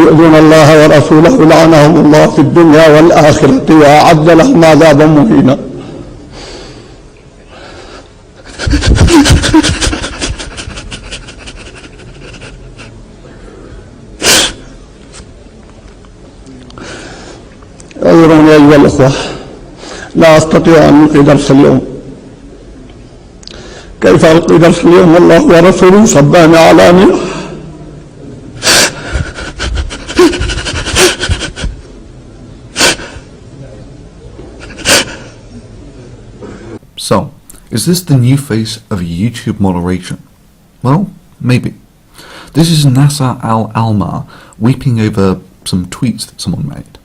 يؤذون الله ورسوله لعنهم الله في الدنيا والآخرة وأعد لهم عذابا مهينا. اعذروني أيها الأخوة، لا أستطيع أن ألقي درس اليوم. كيف ألقي درس اليوم والله ورسوله صبان علانية؟ So, is this the new face of YouTube moderation? Well, maybe. This is Nasser Al-Almar weeping over some tweets that someone made.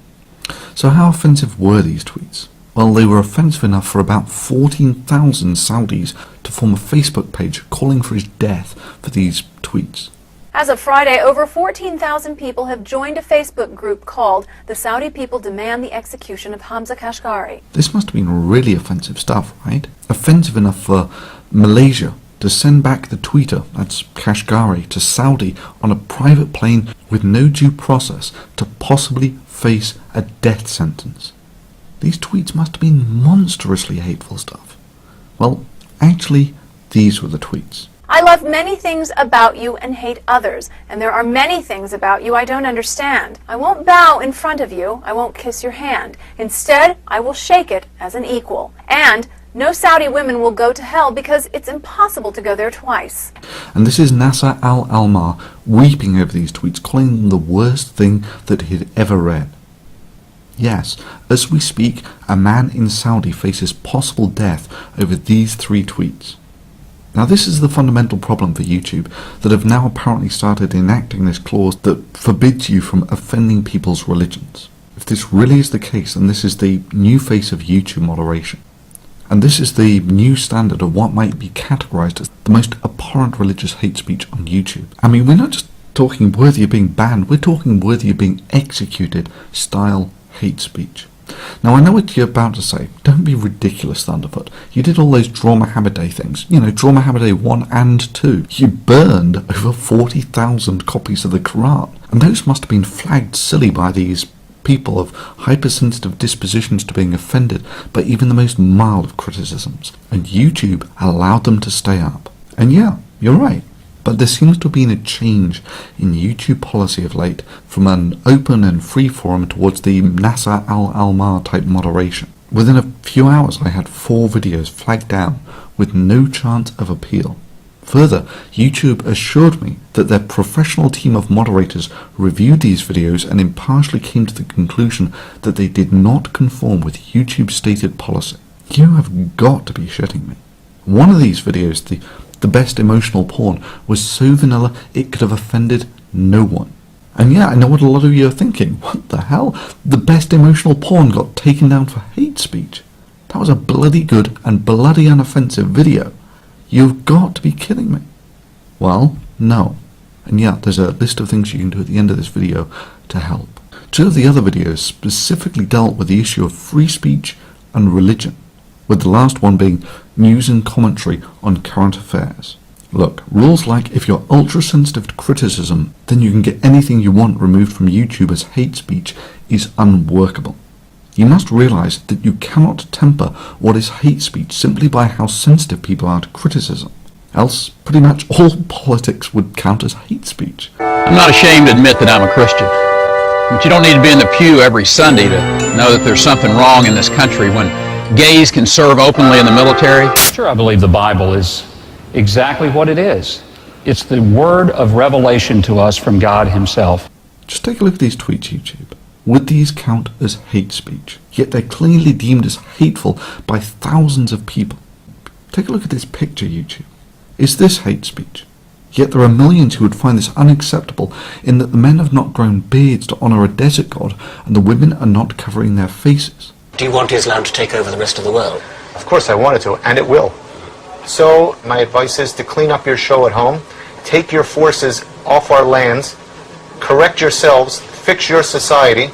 So how offensive were these tweets? Well, they were offensive enough for about 14,000 Saudis to form a Facebook page calling for his death for these tweets. As of Friday, over 14,000 people have joined a Facebook group called The Saudi People Demand the Execution of Hamza Kashgari. This must have been really offensive stuff, right? Offensive enough for Malaysia to send back the tweeter, that's Kashgari, to Saudi on a private plane with no due process to possibly face a death sentence. These tweets must have been monstrously hateful stuff. Well, actually, these were the tweets. I love many things about you and hate others, and there are many things about you I don't understand. I won't bow in front of you, I won't kiss your hand. Instead, I will shake it as an equal. And no Saudi women will go to hell because it's impossible to go there twice. And this is Nasser Al-Almar weeping over these tweets, calling them the worst thing that he had ever read. Yes, as we speak, a man in Saudi faces possible death over these 3 tweets. Now this is the fundamental problem for YouTube, that have now apparently started enacting this clause that forbids you from offending people's religions. If this really is the case, then this is the new face of YouTube moderation. And this is the new standard of what might be categorized as the most abhorrent religious hate speech on YouTube. I mean, we're not just talking worthy of being banned, we're talking worthy of being executed style hate speech. Now I know what you're about to say. Don't be ridiculous, Thunderfoot. You did all those Draw Muhammad Day things. You know, Draw Muhammad Day 1 and 2. You burned over 40,000 copies of the Quran. And those must have been flagged silly by these people of hypersensitive dispositions to being offended by even the most mild of criticisms. And YouTube allowed them to stay up. And yeah, you're right. But there seems to have been a change in YouTube policy of late from an open and free forum towards the Nasser Al-Almar type moderation. Within a few hours I had 4 videos flagged down with no chance of appeal. Further, YouTube assured me that their professional team of moderators reviewed these videos and impartially came to the conclusion that they did not conform with YouTube's stated policy. You have got to be shitting me. One of these videos, the best emotional porn, was so vanilla it could have offended no one. And yeah, I know what a lot of you are thinking. What the hell? The best emotional porn got taken down for hate speech. That was a bloody good and bloody unoffensive video. You've got to be kidding me. Well, no. And yeah, there's a list of things you can do at the end of this video to help. 2 of the other videos specifically dealt with the issue of free speech and religion, with the last one being news and commentary on current affairs. Look, rules like if you're ultra-sensitive to criticism, then you can get anything you want removed from YouTube as hate speech is unworkable. You must realize that you cannot temper what is hate speech simply by how sensitive people are to criticism. Else, pretty much all politics would count as hate speech. I'm not ashamed to admit that I'm a Christian. But you don't need to be in the pew every Sunday to know that there's something wrong in this country when gays can serve openly in the military. Sure, I believe the Bible is exactly what it is. It's the word of revelation to us from God himself. Just take a look at these tweets, YouTube. Would these count as hate speech? Yet they're clearly deemed as hateful by thousands of people. Take a look at this picture, YouTube. Is this hate speech? Yet there are millions who would find this unacceptable in that the men have not grown beards to honour a desert god and the women are not covering their faces. Do you want Islam to take over the rest of the world? Of course I want it to, and it will. So my advice is to clean up your show at home, take your forces off our lands, correct yourselves, fix your society.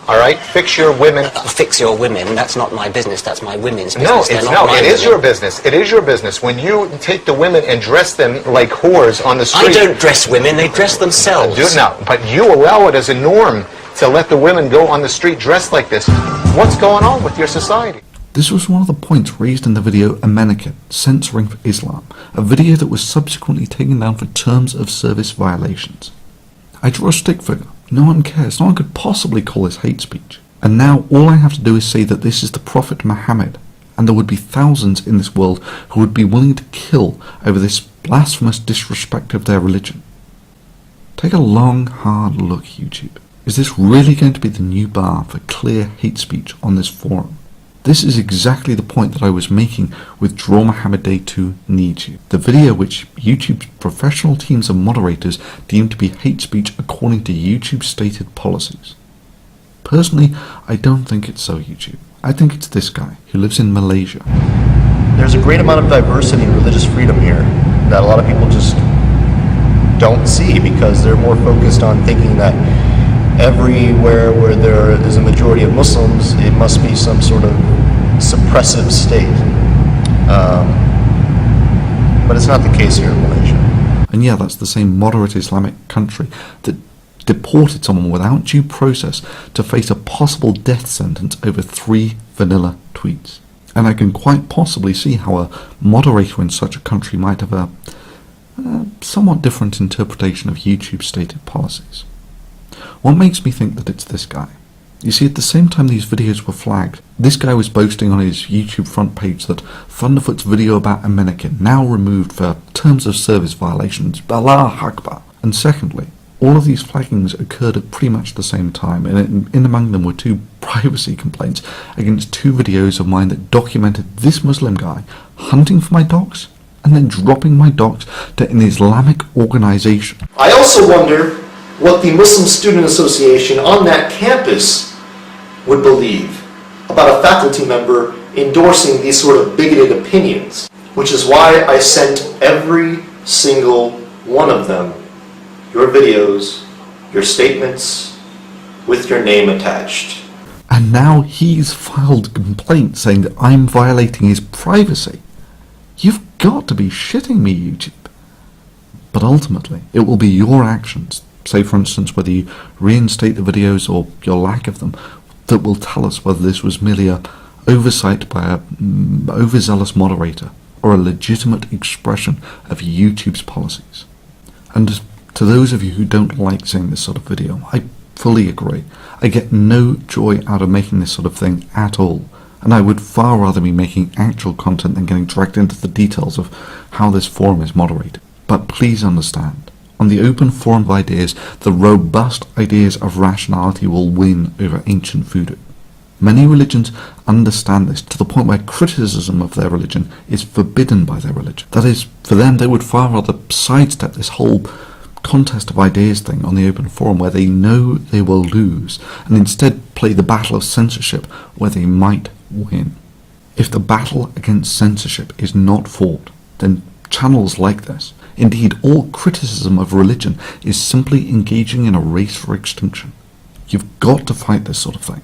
all right? Fix your women. Fix your women. That's not my business. That's my women's business. No, They're it's not no. my It is women. your business. It is your business. When you take the women and dress them like whores on the street. I don't dress women. They dress themselves. No, but you allow it as a norm to let the women go on the street dressed like this. What's going on with your society? This was one of the points raised in the video Amenakin, Censoring for Islam, a video that was subsequently taken down for terms of service violations. I draw a stick figure. No one cares. No one could possibly call this hate speech. And now all I have to do is say that this is the Prophet Muhammad, and there would be thousands in this world who would be willing to kill over this blasphemous disrespect of their religion. Take a long, hard look, YouTube. Is this really going to be the new bar for clear hate speech on this forum? This is exactly the point that I was making with Draw Muhammad Day 2 Needs You, the video which YouTube's professional teams of moderators deemed to be hate speech according to YouTube's stated policies. Personally, I don't think it's so, YouTube. I think it's this guy, who lives in Malaysia. There's a great amount of diversity and religious freedom here that a lot of people just don't see because they're more focused on thinking that everywhere where there is a majority of Muslims, it must be some sort of suppressive state. But it's not the case here in Malaysia. And yeah, that's the same moderate Islamic country that deported someone without due process to face a possible death sentence over 3 vanilla tweets. And I can quite possibly see how a moderator in such a country might have a somewhat different interpretation of YouTube's stated policies. What makes me think that it's this guy? You see, at the same time these videos were flagged, this guy was boasting on his YouTube front page that Thunderfoot's video about Amenakin, now removed for terms of service violations, Allah Akbar. And secondly, all of these flaggings occurred at pretty much the same time, and in among them were 2 privacy complaints against 2 videos of mine that documented this Muslim guy hunting for my dogs and then dropping my dogs to an Islamic organization. I also wonder what the Muslim Student Association on that campus would believe about a faculty member endorsing these sort of bigoted opinions, which is why I sent every single one of them your videos, your statements, with your name attached. And now he's filed a complaint saying that I'm violating his privacy. You've got to be shitting me, YouTube. But ultimately, it will be your actions, say for instance whether you reinstate the videos or your lack of them, that will tell us whether this was merely a oversight by a overzealous moderator or a legitimate expression of YouTube's policies. And to those of you who don't like seeing this sort of video, I fully agree. I get no joy out of making this sort of thing at all, and I would far rather be making actual content than getting dragged into the details of how this forum is moderated. But please understand, on the open forum of ideas, the robust ideas of rationality will win over ancient voodoo. Many religions understand this to the point where criticism of their religion is forbidden by their religion. That is, for them, they would far rather sidestep this whole contest of ideas thing on the open forum where they know they will lose, and instead play the battle of censorship where they might win. If the battle against censorship is not fought, then channels like this, indeed all criticism of religion, is simply engaging in a race for extinction. You've got to fight this sort of thing.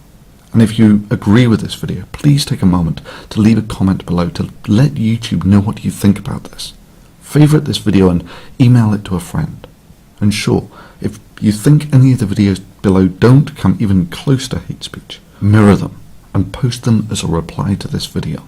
And if you agree with this video, please take a moment to leave a comment below to let YouTube know what you think about this. Favourite this video and email it to a friend. And sure, if you think any of the videos below don't come even close to hate speech, mirror them and post them as a reply to this video.